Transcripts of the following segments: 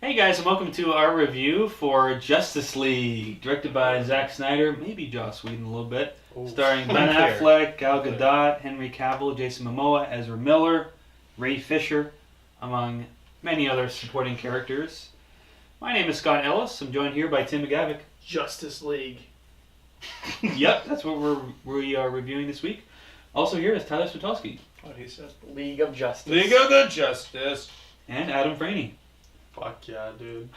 Hey guys, and welcome to our review for Justice League, directed by Zack Snyder, maybe Joss Whedon a little bit, starring Ben Affleck, Gal Gadot, Henry Cavill, Jason Momoa, Ezra Miller, Ray Fisher, among many other supporting characters. My name is Scott Ellis. I'm joined here by Tim McGavick. Justice League. Yep, that's what we are reviewing this week. Also here is Tyler Switowski. What he said. League of Justice. League of the Justice. And Adam Franey. Fuck yeah, dude.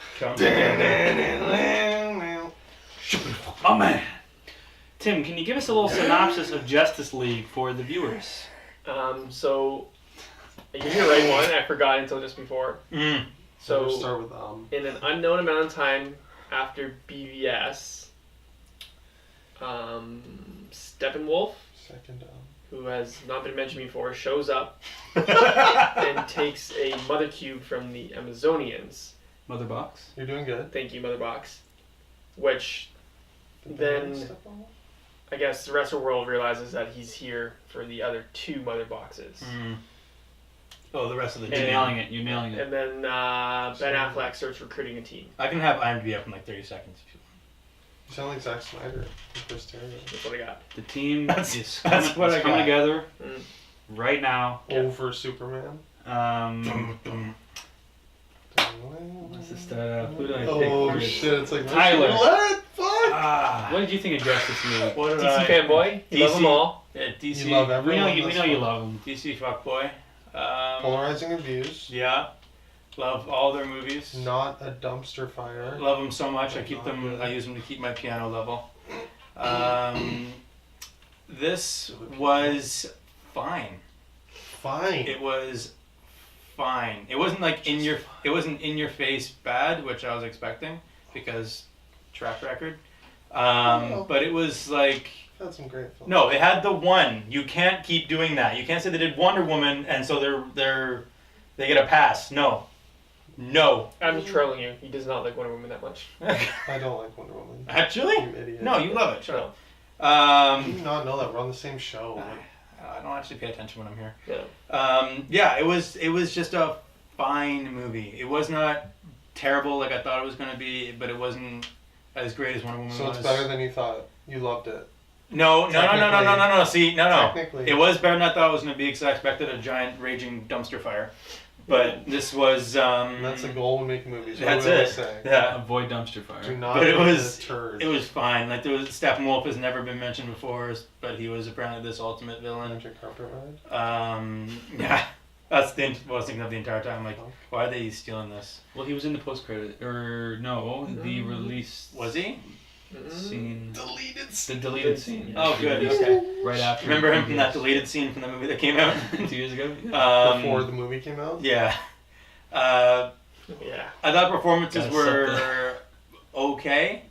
Oh man! Tim, can you give us a little synopsis of Justice League for the viewers? So you're the right one. I forgot until just before. So we'll start with in an unknown amount of time after BVS, Steppenwolf, second who has not been mentioned before, shows up and takes a mother cube from the Amazonians. Mother Box. You're doing good. Thank you, Mother Box. Which then I guess the rest of the world realizes that he's here for the other two Mother Boxes. Oh, the rest of the You're team. nailing it. You're nailing it. And then Ben Affleck starts recruiting a team. I can have IMDb up in like 30 seconds if you want. You sound like Zack Snyder and Chris Terrio. That's what I got. The team That's is what I coming got. together right now. Over Superman. What's the start out? Who did I pick? Oh first? shit! It's like Tyler. What? Fuck! What did you think of Justice League? What did DC fanboy. You love them all. Yeah, DC. You love We everyone. know you. We that's know you fine. love them. DC fuckboy. Polarizing reviews. Yeah. Love all their movies. Not a dumpster fire. Love them so much. I keep them. I use them to keep my piano level. This was fine. Fine. It was fine. It wasn't like It wasn't in your face bad, which I was expecting because track record. But it was like. I've had some great films. No, it had the one. You can't keep doing that. You can't say they did Wonder Woman and so they get a pass. No. I'm just trolling you. He does not like Wonder Woman that much. I don't like Wonder Woman. Actually? You idiot. No, you love it. Shut up. I did not know that we're on the same show. I don't actually pay attention when I'm here. No. Yeah, it was just a fine movie. It was not terrible like I thought it was going to be, but it wasn't as great as Wonder Woman So was. it's better than you thought. You loved it. No. See, no. Technically. It was better than I thought it was going to be because I expected a giant raging dumpster fire. But this was. And that's the goal when making movies. What That's do we always it. say? Yeah. Avoid dumpster fire. Do not But it be a was- turd. It was fine. Like Steppenwolf has never been mentioned before, but he was apparently this ultimate villain. Magic carpet ride. Yeah, that's what I was thinking of the entire time. Like, why are they stealing this? Well, he was in the post-credit, or no, the release Was he? scene. Deleted. The deleted scene. Oh, good. Okay. Right after. Remember him from that deleted scene from the movie that came out 2 years ago? Before the movie came out. Yeah. Yeah. I thought performances Gotta were okay.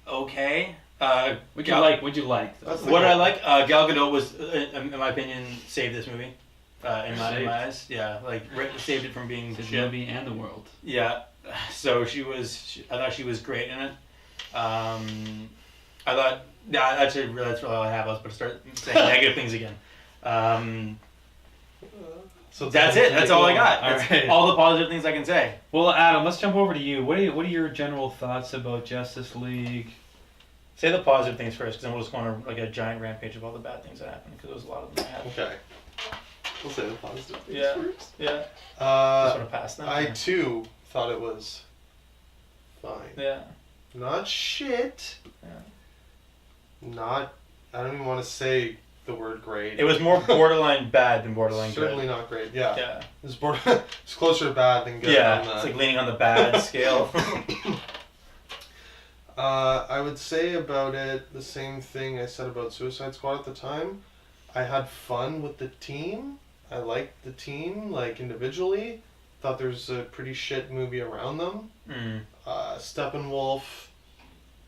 Okay. What'd you like? That's the What goal. I like, Gal Gadot was, in my opinion, saved this movie. In my eyes, yeah, like saved it from being The shit. movie and the world. Yeah, so I thought she was great in it. I thought, yeah, actually, that's all I have. I was about to start saying negative things again. So That's it. That's all I got. That's Alright. all the positive things I can say. Well, Adam, let's jump over to you. What are your general thoughts about Justice League? Say the positive things first, because then we'll just go on like a giant rampage of all the bad things that happened, because there was a lot of them I had. Okay. We'll say the positive things Yeah. first. Yeah. Just Uh, want to pass them. I too thought it was fine. Yeah. Not shit. Yeah. Not. I don't even want to say the word great. It was more borderline bad than borderline certainly good. not great. Yeah. Yeah. It was it's closer to bad than good. Yeah. on It's the- like leaning on the bad scale. I would say about it the same thing I said about Suicide Squad at the time. I had fun with the team. I liked the team, like, individually. Thought there's a pretty shit movie around them. Steppenwolf,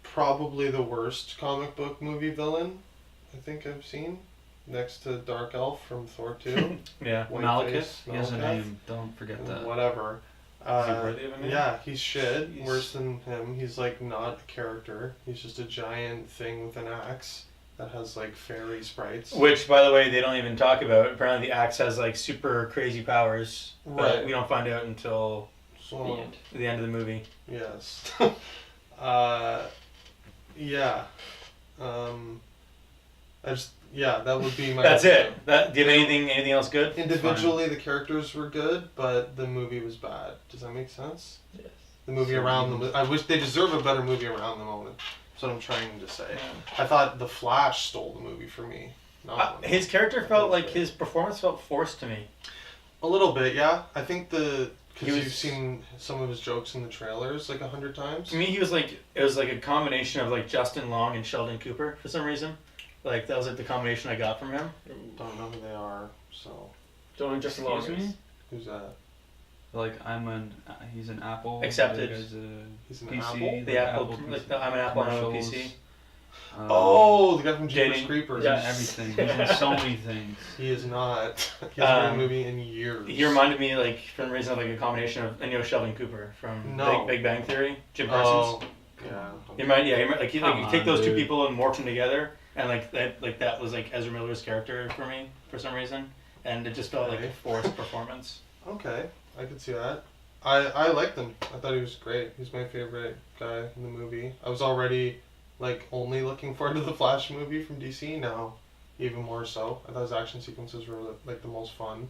probably the worst comic book movie villain I think I've seen. Next to Dark Elf from Thor 2. Yeah. Malekith? He has a Malekith. name. Don't forget that. Whatever. Is he worthy of a name? Yeah, he's shit. He's- Worse than him. He's like not a character. He's just a giant thing with an axe that has like fairy sprites. Which, by the way, they don't even talk about. Apparently, the axe has like super crazy powers, but Right. we don't find out until So, The end. The end of the movie. yes. Yeah. That would be my. That's it. Do you have anything else good? Individually, the characters were good, but the movie was bad. Does that make sense? Yes. The movie around them. I wish they deserve a better movie around them. That's what I'm trying to say. I thought The Flash stole the movie for me. His character felt like his performance felt forced to me. A little bit, yeah. I think because He was- you've seen some of his jokes in the trailers like 100 times. To me, it was like a combination of like Justin Long and Sheldon Cooper for some reason. Like that was like the combination I got from him. Don't know who they are, so Don't know just long. Excuse me? who's that? Like he's an Apple. Accepted. The other guy's a He's an PC. Apple. The Apple, like I'm an Apple, I'm a commercials. PC. Oh, the guy from Jeepers Dating. Creepers. Yeah. Everything. He's in so many things. He is not. He hasn't made a movie in years. He reminded me like for some reason of like a combination of Sheldon Cooper from No. Big Bang Theory, Jim Parsons. Oh, yeah. You take those two dude. people and morph them together, and that was like Ezra Miller's character for me for some reason, and it just felt like a forced performance. Okay, I could see that. I liked him. I thought he was great. He's my favorite guy in the movie. I was already like only looking forward to the Flash movie from DC. Now, even more so. I thought his action sequences were like the most fun.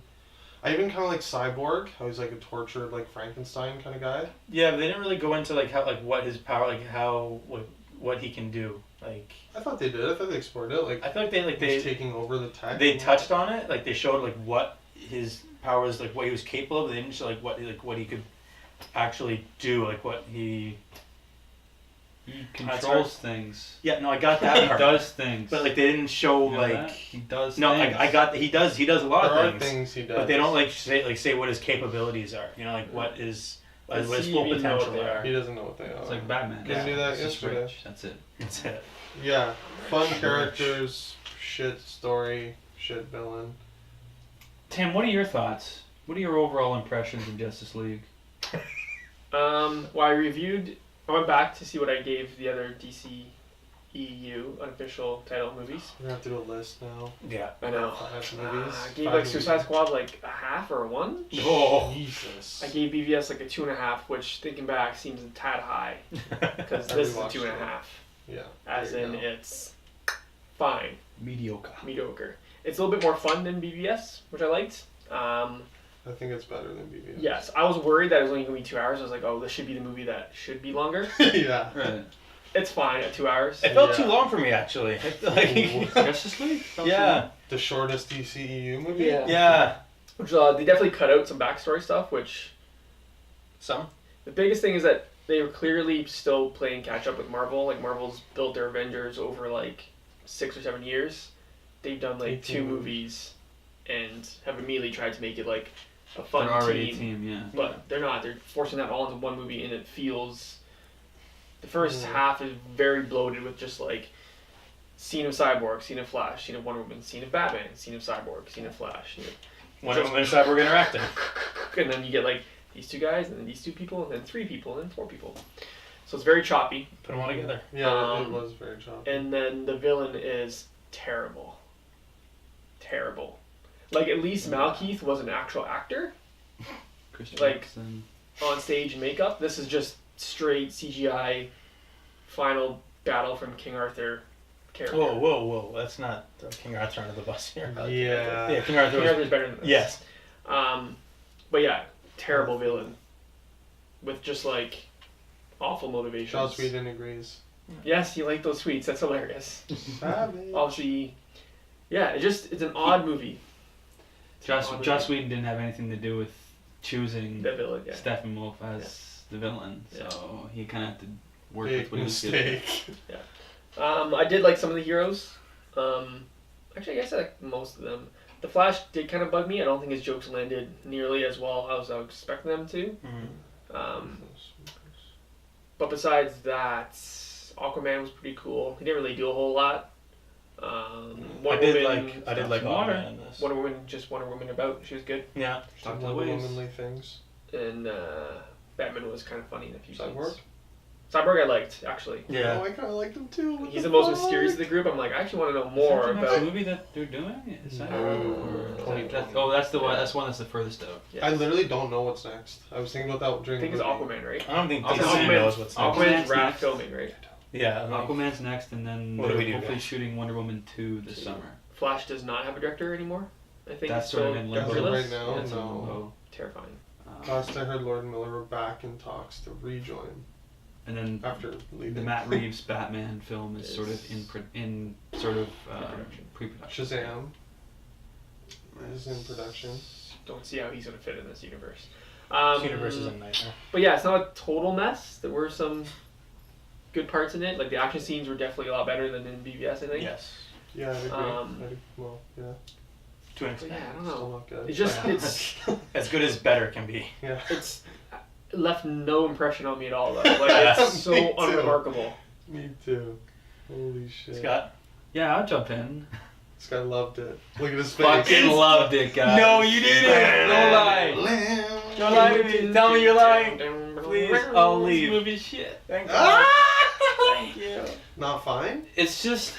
I even kind of like Cyborg. How he's like a tortured like Frankenstein kind of guy. Yeah, but they didn't really go into like how like what his power like how what he can do. Like I thought they did. I thought they explored it. Like I feel like he's taking over the tech. they touched on it. Like they showed like what his powers like what he was capable of. They didn't show like what he could actually do. Like what he. He controls things. Yeah, no, I got that He part. does things. But like they didn't show You know like. that? He does No, things. I got that he does a lot There are of things. things he does. But they don't like say what his capabilities are. You know, like what is what his Does he full even know what potential they are. are? He doesn't know what they are. It's like Batman. Didn't do that He's just yesterday. rich. That's it. That's it. Yeah, fun characters, shit story, shit villain. Tim, what are your thoughts? What are your overall impressions of Justice League? Well, I went back to see what I gave the other DC EU unofficial title movies. We're gonna have to do a list now. Yeah. I know. 5 movies. I gave 5 like Suicide movies. Squad like a half or a 1. Oh. Jesus. I gave BVS like a 2.5, which thinking back seems a tad high because I this is a rewatched 2.5. Yeah. As there you in go. it's fine, Mediocre. It's a little bit more fun than BVS, which I liked. I think it's better than BBS. Yes, I was worried that it was only going to be 2 hours. I was like, oh, this should be the movie that should be longer. Yeah. Right. It's fine at 2 hours. It felt Yeah. too long for me actually. Like, Justice League? yeah. The shortest DCEU movie? Yeah. Yeah. Which they definitely cut out some backstory stuff, which Some. the biggest thing is that they were clearly still playing catch up with Marvel. Like Marvel's built their Avengers over like 6 or 7 years. They've done like 2 18 movies and have immediately tried to make it like a fun They're already team. a team, yeah. But they're not. They're forcing that all into one movie, and it feels. The first Mm. half is very bloated with just like scene of Cyborg, scene of Flash, scene of Wonder Woman, scene of Batman, scene of Cyborg, scene of Flash. Wonder Woman and Cyborg interacting. And then you get like these 2 guys, and then these 2 people, and then 3 people, and then 4 people. So it's very choppy. Put them all together. Yeah, it Um, was very choppy. And then the villain is terrible. Terrible. Like at least Malkeith was an actual actor Christian like- Jackson. on stage and makeup. This is just straight CGI final battle from King Arthur character. Whoa. That's not throw King Arthur under the bus here. Yeah. Yeah, King Arthur King was. Arthur's better than this. Yes. But yeah, terrible villain. With just like awful motivations. Joss Whedon agrees. Yes, you like those tweets. That's hilarious. Savage. Obviously, yeah, it's an odd movie. Joss Whedon didn't have anything to do with choosing The villain, yeah. Steppenwolf as the villain, Yeah. so he kind of had to work Big with what he was given. mistake. I did like some of the heroes. Actually, I guess I like most of them. The Flash did kind of bug me. I don't think his jokes landed nearly as well as I was expecting them to. But besides that, Aquaman was pretty cool. He didn't really do a whole lot. I did like Water. Aquaman in this. Wonder Woman about. She was good. Yeah. Talk to the Some waves. womanly things. And Batman was kind of funny in a few Cyborg? scenes. Cyborg I liked, actually. Yeah. Oh, I kind of liked him too. What He's the the most fuck? mysterious of the group. I'm like, I actually want to know Is more that the next about. movie that they're doing? Is that Oh, that's the one. That's one that's the furthest out. Yes. I literally don't know what's next. I was thinking about that I during think the it's movie. Aquaman, right? I don't think Aquaman- DC knows what's next. Aquaman's Aquaman's wrath next. filming, right? Yeah. Like, Aquaman's next, and then What do they're we do, hopefully guys? shooting Wonder Woman 2 this summer. Flash does not have a director anymore. I think That's it's sort still of in limbo. directorless. Right now, Yeah, it's in no. limbo. Terrifying. Last I heard, Lord and Miller were back in talks to rejoin And then after the leaving. Matt Reeves Batman film is sort of in sort of Pre-production. pre-production. Shazam is in production. Don't see how he's gonna fit in this universe. this universe is a nightmare. But yeah, it's not a total mess. There were some good parts in it. Like the action scenes were definitely a lot better than in BVS, I think. Yes. Yeah, I agree. Um, Well, yeah, To an But extent. yeah, I don't still know. not good. It's just it's As good as better can be. Yeah. it's it left no impression on me at all though. Like it's so Me too. unremarkable. Me too. Holy shit. Scott? Yeah, I'll jump in. This guy loved it. Look at his face. Fucking loved it, guys. No, you didn't. Don't lie. Don't lie to me. Tell me you're lying. Please, I'll This leave. movie's shit. Thank God. Ah! Thank you. Not fine. It's just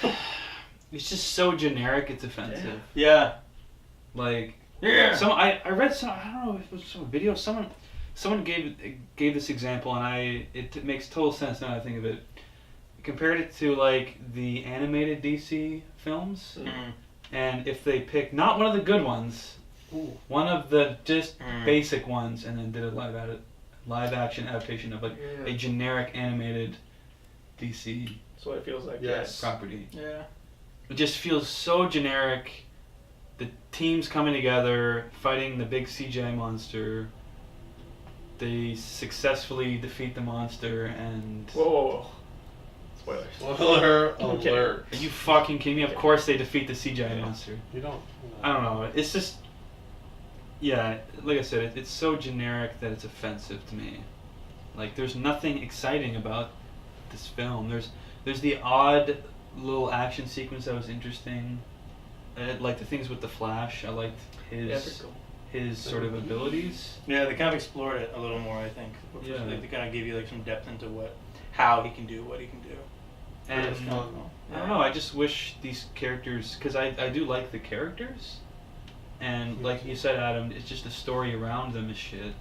so generic. It's offensive. Yeah. Like Yeah. I read some, I don't know if it was some video, someone gave this example, and it makes total sense now that I think of it. Compared it to like the animated DC films, Mm. and if they pick not one of the good ones, Ooh. one of the just Mm. basic ones, and then did a live action adaptation of like a Yeah. generic animated DC That's what it feels like. Yes. property. Yeah. It just feels so generic. The teams coming together, fighting the big CGI monster. They successfully defeat the monster, and Whoa, whoa, whoa. Spoilers. Spoiler Okay. alert. are you fucking kidding me? Of course they defeat the CGI monster. You don't. I don't know. It's just, yeah, like I said, it's so generic that it's offensive to me. Like, there's nothing exciting about this film. There's the odd little action sequence that was interesting. Like the things with the Flash. I liked Yeah, pretty cool. his sort of abilities. Yeah, they kind of explored it a little more, I think. Yeah. Like, they kind of gave you like some depth into how he can do what he can do. And That's fun. I don't know. I just wish these characters, because I do like the characters, and like you said, Adam, it's just the story around them is shit.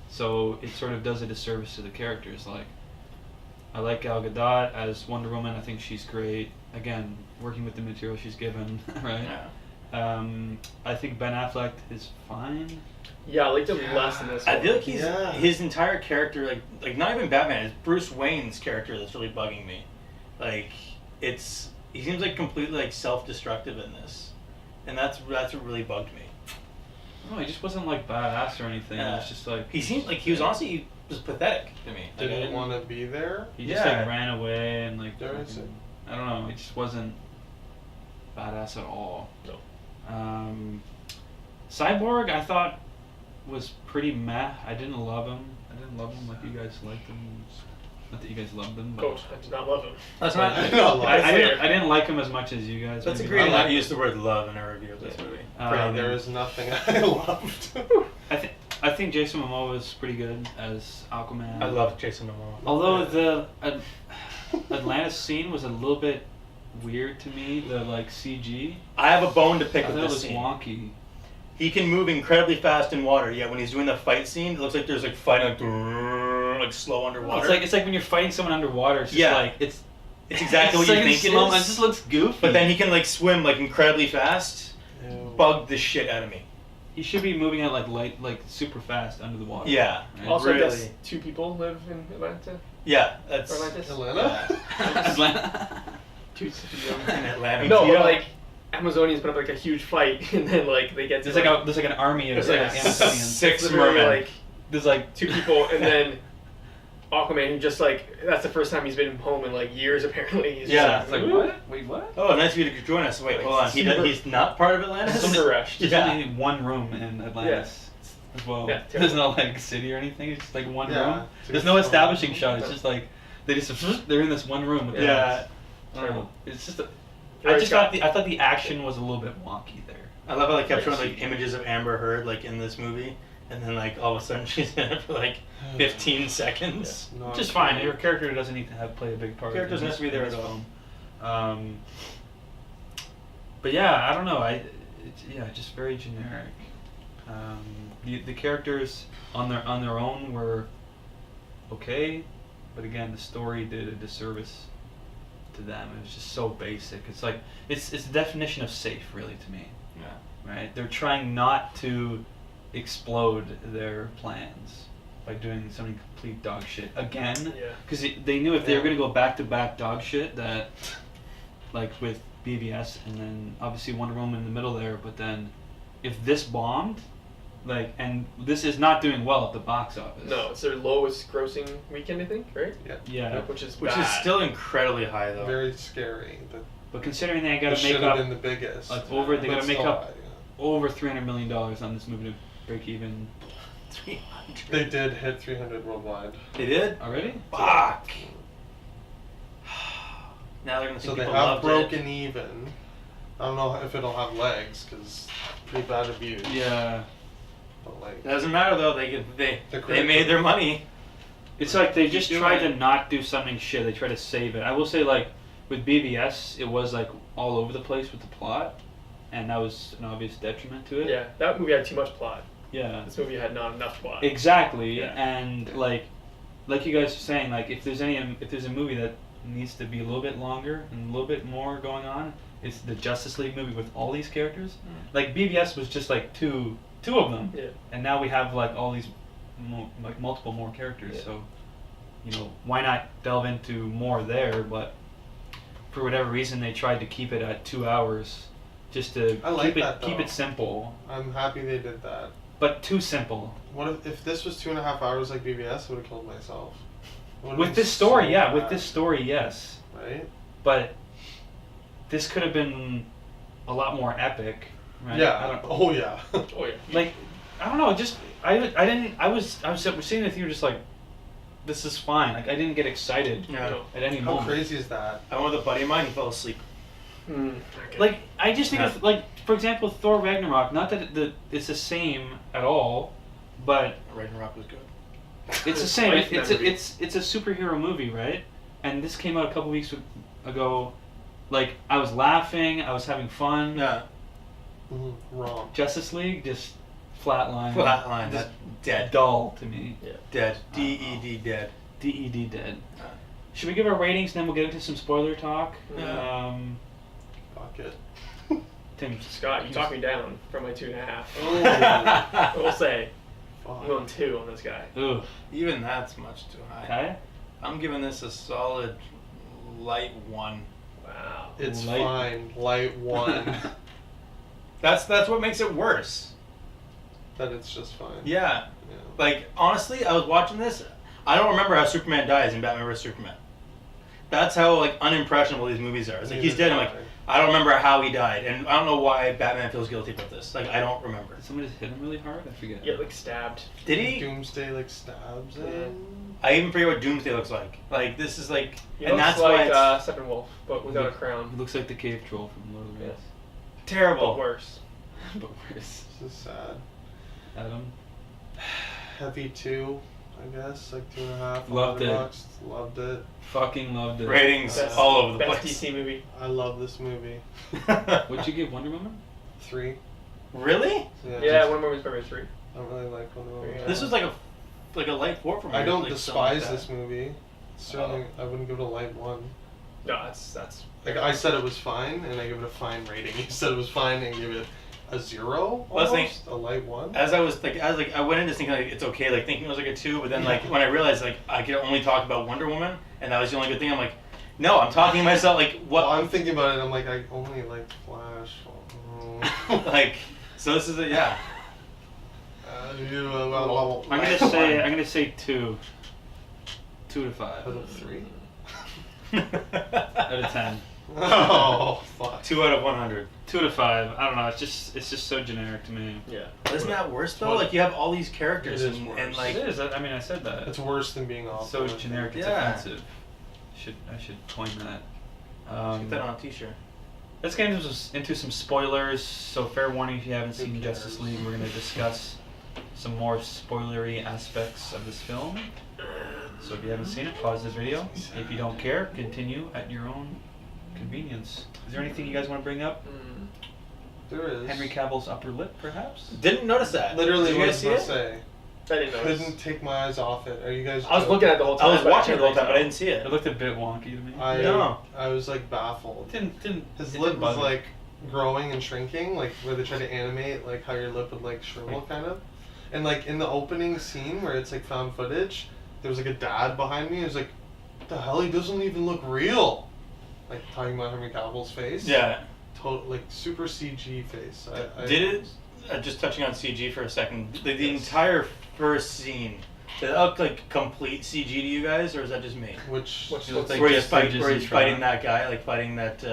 So it sort of does a disservice to the characters. Like, I like Gal Gadot as Wonder Woman. I think she's great. Again, working with the material she's given, right? Yeah. I think Ben Affleck is fine. Yeah, I liked him less in this one. I feel like he's Yeah. his entire character, like not even Batman, it's Bruce Wayne's character that's really bugging me. Like, he seems like completely like self-destructive in this, and that's what really bugged me. No, he just wasn't like badass or anything. It Yeah. was just like He seemed like he was honestly just pathetic to me. Like, I Didn't want to be there. He just Yeah. like ran away and like There is fucking- I don't know. He just wasn't badass at all. No. Cyborg, I thought was pretty meh. I didn't love him. Like you guys liked him. Not that you guys loved him, but Coach, I did not love him. That's I, not. I didn't like him as much as you guys. Let's maybe. agree to I not like- use the word love in our review of this movie. There is nothing I loved. I think Jason Momoa was pretty good as Aquaman. I love Jason Momoa. Although the Atlantis scene was a little bit weird to me. The like CG. I have a bone to pick I with thought it this was scene. wonky. He can move incredibly fast in water. Yet when he's doing the fight scene, it looks like there's like fighting like slow underwater. It's like when you're fighting someone underwater. It's just Yeah. like it's exactly what it's you like think it slow- is. It just looks goofy. But then he can like swim like incredibly fast. Ew. Bugged the shit out of me. he should be moving at like super fast under the water. Yeah. Right? Also, I guess Really? 2 people live in Atlanta. Yeah, that's Or Atlantis. Atlanta? Atlanta. 2 in Atlanta. No, Yeah. but like Amazonians put up like a huge fight, and then like they get to There's like an army of There's like Amazonians. 6 literally, mermen. like There's like 2 people, and then Aquaman, who just like that's the first time he's been home in like years. Apparently, he's Yeah, it's like what? Wait, what? Oh, nice of you to join us. Wait, hold on. He's not part of Atlantis? Super rushed. There's Yeah. only one room in Atlantis as well. Yeah, There's no like city or anything. It's just like one Yeah, room. it's There's a no small establishing room. shot. It's just like they're in this one room. With Yeah. I don't know. It's just. I Very just thought the action was a little bit wonky there. I love how they kept Very showing like images of Amber Heard like in this movie, and then like all of a sudden she's in it for like 15 seconds. Not Which is fine. good. Your character doesn't need to play a big part. Character doesn't in have to be there this at all. film. But yeah, I don't know. Just very generic. The characters on their own were okay, but again, the story did a disservice to them. It was just so basic. It's like it's the definition of safe, really, to me. Yeah. Right? They're trying not to explode their plans by doing something complete dog shit again. Yeah. Because they knew if they were Yeah. going to go back to back dog shit, that like with BVS and then obviously Wonder Woman in the middle there, but then if this bombed, like, and this is not doing well at the box office. No, it's their lowest grossing weekend, I think, right? Yeah. Which is Which is bad. still incredibly high though. Very scary. That But considering they got it to should make have up been the biggest. like, over- they But gotta make still up- high, over $300 million on this movie to break even 300. yeah. They did hit 300 worldwide. They did? already. Fuck. Now they're gonna So think they people have loved broken even. I don't know if it'll have legs because pretty bad reviews. Yeah. But like, it. Doesn't matter though. They The they critical- made their money. It's like they Keep just doing tried it. to not do something shit. They try to save it. I will say, like, with BVS, it was like all over the place with the plot, and that was an obvious detriment to it. Yeah, that movie had too much plot. Yeah. This movie had not enough plot. Exactly. Yeah. And like you guys were saying, like if there's a movie that needs to be a little bit longer and a little bit more going on, it's the Justice League movie with all these characters. Like BVS was just like two of them, Yeah. and now we have like all these multiple more characters. Yeah. So why not delve into more there? But for whatever reason, they tried to keep it at 2 hours, just to I like that, keep though. it simple, I'm happy they did that. but too simple. What if this was 2.5 hours like BBS? I would have killed myself. It would've With been this story, so yeah. With bad, this story, yes. right? But this could have been a lot more epic, right? Yeah. I don't, Oh yeah. Oh yeah. like, I don't know. Just I was sitting in the theater just like, this is fine. Like I didn't get excited Yeah. at any How moment. crazy is that? I went with a buddy of mine. He fell asleep. Okay. Like I just think Yeah. of like, for example, Thor Ragnarok. Not that it's the same at all, but Ragnarok was good. it's the same. Life It's memory. it's a superhero movie, right? And this came out a couple weeks ago. Like I was laughing, I was having fun. Yeah. Wrong. Justice League just flatline. Flatline. Just That's dead. dull to me. Dead. DED dead. DED dead. Yeah. Should we give our ratings and then we'll get into some spoiler talk? Yeah. Fuck it. Tim, Scott, you talked me down from my 2.5. Oh. I will say, I'm Fuck. going 2 on this guy. Ugh. Even that's much too high. Okay. I'm giving this a solid light 1. Wow. It's Light- fine. Light 1. That's what makes it worse. That it's just fine. Yeah. Yeah. Like honestly, I was watching this. I don't remember how Superman dies in Batman vs Superman. That's how like unimpressionable these movies are. It's like he's dead. I'm like, I don't remember how he died, and I don't know why Batman feels guilty about this. Like I don't remember. Did somebody just hit him really hard? I forget. You get like stabbed. Did he? Doomsday like stabs him. I even forget what Doomsday looks like. Like this is like, He and looks that's like why it's Steppenwolf, but without a He crown. looks like the cave troll from Lord of the Rings. But terrible. worse. But worse. This is sad. Adam. Heavy 2, I guess. Like 2.5. Loved it. $100. Loved it. Fucking loved it. Ratings Best- all over the Best place. DC movie. I love this movie. What'd you give Wonder Woman? 3. Really? Yeah, one more was probably 3. I don't really like Wonder Woman. Yeah. This was like a light 4 for me. I don't like, something like despise that. this movie. Certainly, I wouldn't give it a light 1. No, that's. Like I said, it was fine, and I give it a fine rating. You said it was fine, and give it a 0. Well, I think- Almost a light 1. As I went into thinking like it's okay, like thinking it was like a 2, but then like when I realized like I could only talk about Wonder Woman and that was the only good thing, I'm like, no, I'm talking to myself like Well, what I'm thinking about it. I'm like, I only like Flash. like so this is a yeah. I'm gonna say 2. 2 to 5 Out of 3. out of 10. Oh fuck. 2 out of 100. 2 to 5. I don't know. It's just so generic to me. Yeah. Isn't that worse though? Well, like you have all these characters it is and worse. like It is. I mean, I said that. It's worse than being off. So generic. It's Yeah. offensive. I should coin that. get that on a t-shirt. Let's get into some spoilers. So fair warning if you haven't Who seen Justice cares? League, we're gonna discuss some more spoilery aspects of this film. So if you haven't seen it, pause this video. If you don't care, continue at your own convenience. Is there anything you guys want to bring up? There is. Henry Cavill's upper lip, perhaps? Didn't notice that. Literally, Did you what I guys was see gonna it? say. I didn't notice. Couldn't take my eyes off it. Are you guys? I was looking at it the whole time. I was but watching it the whole couldn't time, but I really didn't see It it. looked a bit wonky to me. I was like baffled. Didn't His it lip didn't was bother me. like growing and shrinking, like where they try to animate like how your lip would like shrivel kind of. And like in the opening scene where it's like found footage, there was like a dad behind me. It was like, what the hell? He doesn't even look real. Like talking about Henry Cavill's face. Yeah. Total like super CG face. Did it? Just touching on CG for a second. The entire first scene. Did it look like complete CG to you guys, or is that just me? Which It looked like Where he's, Jeff Bridges where in he's Tron. fighting that guy, like fighting that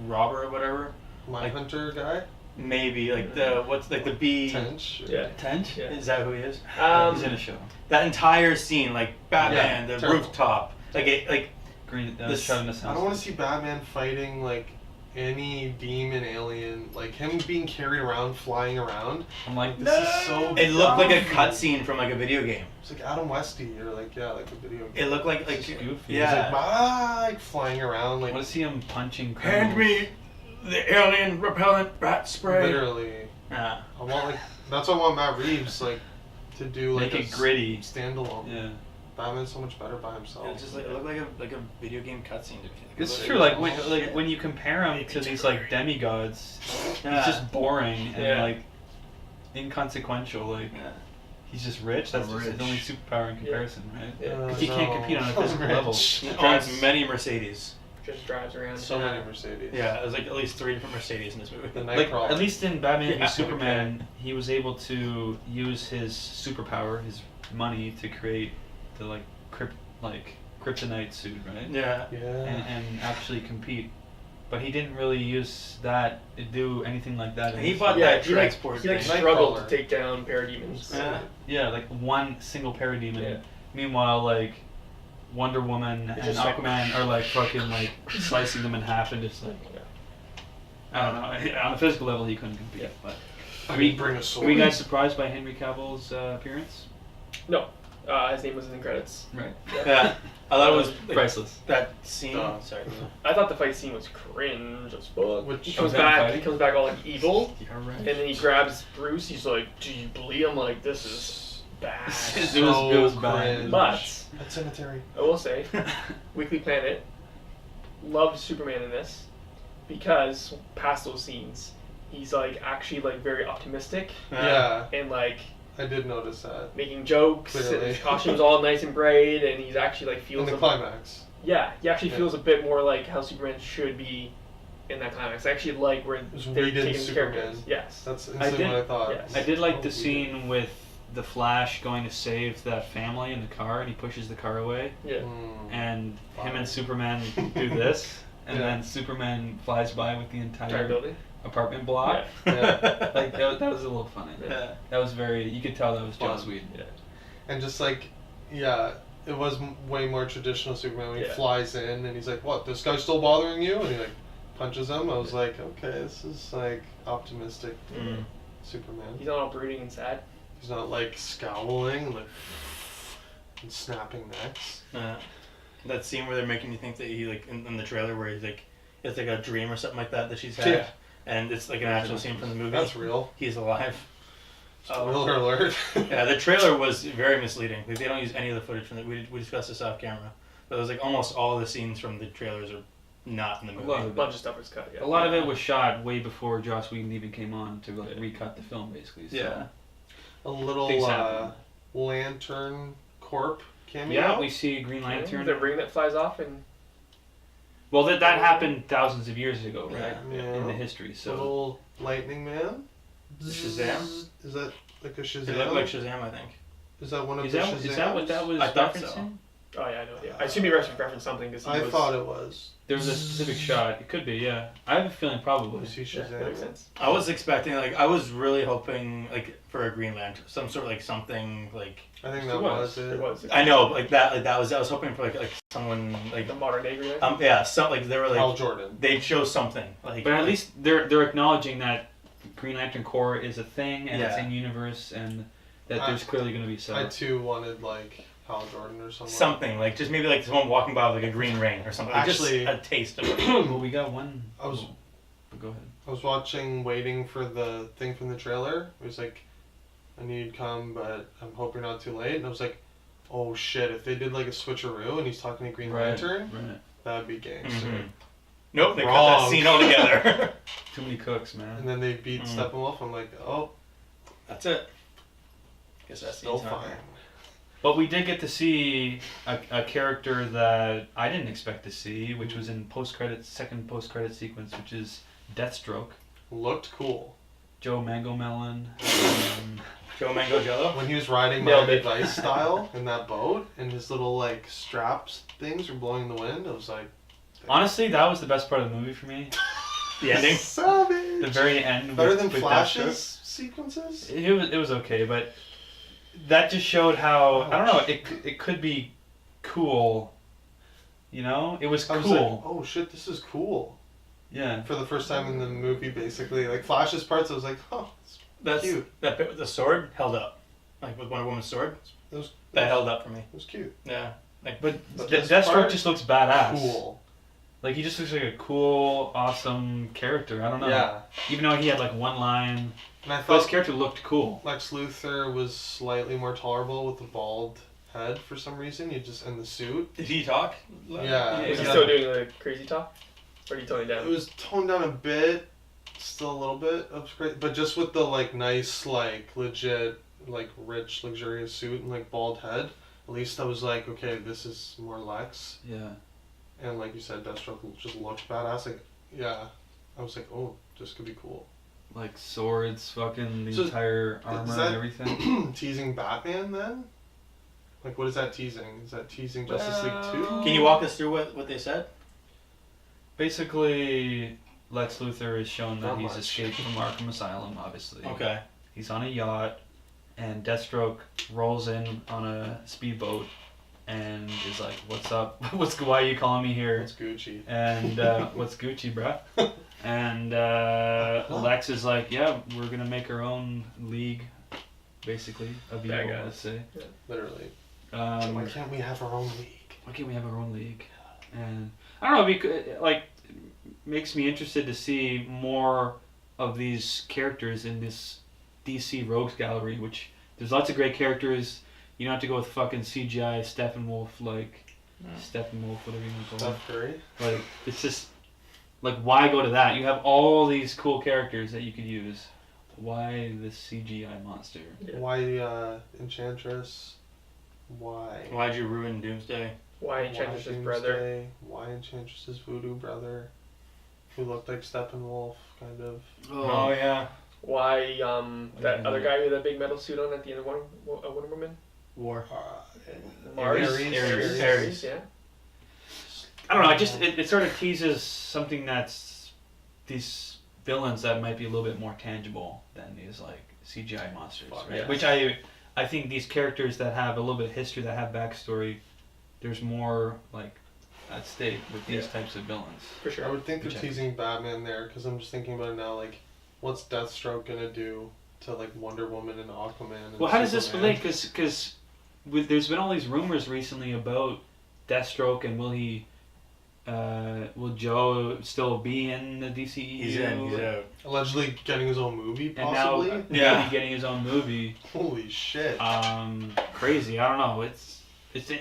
robber or whatever. Mindhunter guy? Maybe like the bee. Tench. Yeah. Tench? Yeah. Is that who he is? He's in a show. That entire scene, like Batman, Yeah, the terrible. rooftop, like Green. This- Shot in the I don't want to see Batman fighting like any demon alien, like him being carried around, flying around. I'm like, This is so. it looked like a dumb. cutscene from like a video game. It's like Adam Westy or like a video game. It looked like This is goofy. He's like, yeah. like flying around, I like want to see him punching Hand criminals. me the alien repellent bat spray. literally. Yeah. I want like that's why I want Matt Reeves like to do like Make it gritty. standalone. Yeah. Batman's so much better by himself. It just it looked like a video game cutscene to me. It's It was true. Like when you compare him to these like demigods, Yeah. he's just boring and Yeah. like inconsequential. Like Yeah. he's just rich. That's just his Rich. only superpower in comparison, right? Yeah. Because he can't compete on a physical level. Owns many Mercedes. Just drives around. So many Mercedes. Yeah, there's like at least 3 different Mercedes in this movie. The Like Nightcrawler. at least in Batman v Yeah, Superman, he was able to use his superpower, his money, to create the kryptonite suit, right? Yeah. Yeah. And actually compete. But he didn't really use that to do anything like that. in He this bought film. Yeah, that he like transport he like thing. struggled Nightcrawler. to take down parademons. Yeah. Yeah, like one single parademon. Yeah. Meanwhile, like Wonder Woman It's and just like- Aquaman are like fucking like slicing them in half and just like I don't know. On a physical level, he couldn't compete. Yeah. But I are we, mean, bring a are sword. we guys surprised by Henry Cavill's appearance? No, his name was in the credits. Right. Yeah. I thought it was like, Priceless. that scene. Oh. Sorry. I thought the fight scene was cringe as fuck. Which- He comes Of them back. fighting? He comes back all like evil, You're right. and then he grabs Bruce. He's like, "Do you bleed?" I'm like, "This is bad." It was bad. cringe. But That cemetery. I will say, Weekly Planet loved Superman in this because past those scenes, he's like actually like very optimistic Yeah, and like I did notice that. making jokes. And Clearly. his costume's all nice and bright, and he's actually like In feels the a- climax. yeah, he actually Yeah. feels a bit more like how Superman should be in that climax. I actually like where was they're redid taking his Superman. characters. Yes. That's I instantly did- what I thought. yes. I did like Oh, the we scene with the Flash going to save that family in the car, and he pushes the car away, Yeah. and him Fine. and Superman do this, and Yeah. then Superman flies by with the Entire entire building. apartment block. Yeah. Like that was a little funny. Yeah. That was very. You could tell that was Joss Fun. Whedon. Yeah. And just like, yeah, it was way more traditional Superman when he Yeah. flies in and he's like, "What? This guy's still bothering you?" And he like punches him. I was like, "Okay, this is like optimistic Mm. Superman." He's not all brooding and sad. He's not like scowling like and snapping necks. That scene where they're making you think that he like in the trailer where he's like it's like a dream or something like that she's had, Yeah. and it's like an actual scene from the movie. That's real. He's alive. Spoiler alert. Yeah, the trailer was very misleading. Like, they don't use any of the footage from the. We discussed this off camera, but it was like almost all the scenes from the trailers are not in the movie. lot A of bunch of stuff was cut. Yeah. A lot of it was shot way before Joss Whedon even came on to like recut the film, basically. So. Yeah. A little Things happen. Lantern Corp cameo. Yeah, we see Green Lantern. The ring that flies off and Well, that happened thousands of years ago, right? Yeah. In the history. So Little Lightning Man. Shazam? Is that like a Shazam? It looked like Shazam, I think. Is that one of is the that Shazams? is that what that was I thought referencing? so. oh yeah, I know. Yeah. I assume he referenced something because he I was. thought it was. There was a specific shot. It could be, yeah. I have a feeling probably. Was he Yeah, that makes Shazam? sense. I was expecting I was really hoping for a Green Lantern, some sort of something like. I think It that was. was it. It was. I know that was I was hoping for like someone The modern day Green Lantern. yeah, some they were Hal Jordan. they'd show something But at least they're acknowledging that Green Lantern Corps is a thing and it's Yeah. in universe and that there's clearly going to be I some. too wanted like Hal Jordan or something. Something like just maybe like someone walking by with like a green ring or something. Like, Actually- just a taste of it. Well, we got one. I was- But go ahead. I was waiting for the thing from the trailer. It was like, I knew you'd come, but I'm hoping not too late. And I was like, oh shit, if they did like a switcheroo and he's talking to Green Lantern, Right. that'd be gangster. Mhm. Nope, they cut Wrong. that scene altogether. Too many cooks, man. And then they beat Mm. Steppenwolf. I'm like, oh, That's it. Guess that's still fine. But we did get to see a character that I didn't expect to see, which was in second post-credit sequence, which is Deathstroke. Looked cool. Joe Mangomelon. Joe Mango Jello. When he was riding Nailed Miami it. Vice style in that boat, and his little like straps things were blowing in the wind, I was like, Honestly, that was the best part of the movie for me. The ending. savage. The very end. Better with- than with Flash's Deathstroke. sequences. It was okay, but that just showed how I don't know. It could be cool. You know, it was I was cool. like, oh shit, this is cool. Yeah. For the first time in the movie, basically, like Flash's parts, I was like, oh, That's cute. that bit with the sword held up, like with Wonder Woman's sword. It was That held up for me. It was cute. Yeah. Like, But this Deathstroke part, just looks badass. Cool. Like he just looks like a cool, awesome character. I don't know. Yeah. Even though he had like one line, And I but his thought character looked cool. Lex Luthor was slightly more tolerable with the bald head for some reason. You just in the suit. did he talk? Yeah. Is he Yeah. still doing the crazy talk? Or are you toning It down? was toned down a bit, still a little bit of great, but just with the like nice, like legit, like rich, luxurious suit and like bald head. At least I was like, okay, this is more Lex. Yeah. And like you said, Deathstroke just looked badass. Like, yeah, I was like, oh, this could be cool. Like swords, fucking the So, entire armor that- and everything. Teasing Batman then? Like, what is that teasing? Is that teasing Justice League 2? Can you walk us through what they said? Basically, Lex Luthor is shown that Not he's much. escaped from Arkham Asylum. Obviously. Okay. He's on a yacht, and Deathstroke rolls in on a speedboat, and is like, "What's up? Why are you calling me here?" It's Gucci. And what's Gucci, bruh? And Lex is like, "Yeah, we're gonna make our own league, basically of Bad evil, guys. let's say." Literally. Um, Why can't we have our own league? why can't we have our own league? And I don't know, because like makes me interested to see more of these characters in this DC Rogues Gallery, which there's lots of great characters. You don't have to go with fucking CGI Steppenwolf, like Steppenwolf, whatever you want to call it. Steph Curry? Like it's just like why go to that? You have all these cool characters that you could use. Why this CGI monster? Yeah. Why Enchantress? Why? Why'd you ruin Doomsday? Why Enchantress's brother? Doomsday? Why Enchantress's voodoo brother? Who looked like Steppenwolf, kind of. Oh yeah. Why that Yeah. other guy with a big metal suit on at the end of Wonder Woman? War. Mars? Ares. Yeah. I don't know. It sort of teases something that's these villains that might be a little bit more tangible than these like CGI monsters, Fuck, right? yes. Which I think these characters that have a little bit of history, that have backstory, there's more like at stake with these Yeah. types of villains. For sure. I would think they're Which I- teasing Batman there, because I'm just thinking about it now, like, what's Deathstroke gonna do to, like, Wonder Woman and Aquaman and Well, how does this Superman? relate? Because there's been all these rumors recently about Deathstroke and will Joe still be in the DCEU? He's in. He's out. Allegedly getting his own movie, And possibly? now Yeah. maybe getting his own movie. Holy shit. Crazy. I don't know.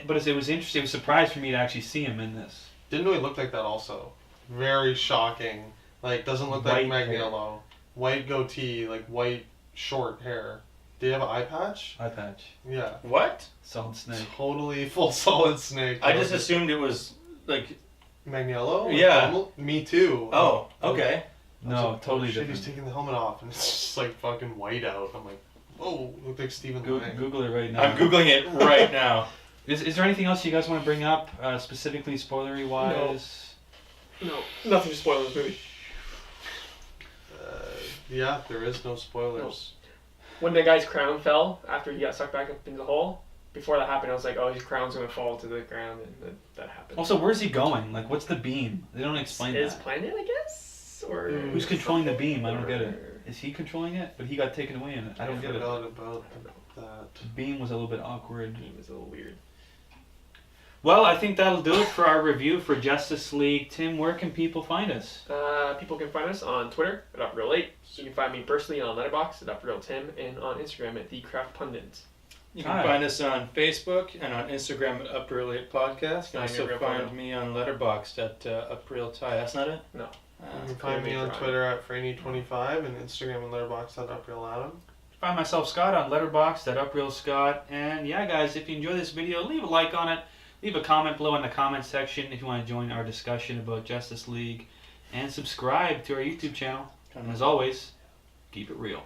But it was interesting. It was a surprise for me to actually see him in this. Didn't know he looked like that also. Very shocking. Like, doesn't look like White Magneto. White goatee, like, white short hair. Do you have an eye patch? Eye patch. Yeah. What? Solid Snake. Totally full Solid Snake. I just assumed it was like. Magneto? Yeah. Helmet? Me too. Oh. Okay. I was No, like, totally oh, shit, different. he's taking the helmet off, and it's just like fucking white out. I'm like, whoa, looked like Stephen Lang. Google it right now. I'm googling it right now. Is there anything else you guys want to bring up, specifically spoilery wise? No. Nothing to spoil this movie. Yeah, there is no spoilers. When the guy's crown fell after he got sucked back up into the hole, before that happened, I was like, oh, his crown's gonna fall to the ground, and that happened. Also, where's he going? Like, what's the beam? They don't explain His that. planet, I guess? Or Who's controlling the beam? I don't get it. or- Is he controlling it? But he got taken away in it. I don't get it. forgot about that. Beam was a little bit awkward. He was a little weird. Well, I think that'll do it for our review for Justice League. Tim, where can people find us? People can find us on Twitter at UpReal8. You can find me personally on Letterboxd at UpRealTim and on Instagram at TheCraftPundit. You can find us on Facebook and on Instagram at Up Real 8 Podcast. You can Find me also real find photo. me on Letterboxd at Up Real Ty. That's not it? No. You can find me on Twitter at Franny25 and Instagram and Letterboxd at UpRealAdam. Find myself, Scott, on Letterboxd at UpRealScott. And yeah, guys, if you enjoy this video, leave a like on it. Leave a comment below in the comment section if you want to join our discussion about Justice League. And subscribe to our YouTube channel. And as always, keep it real.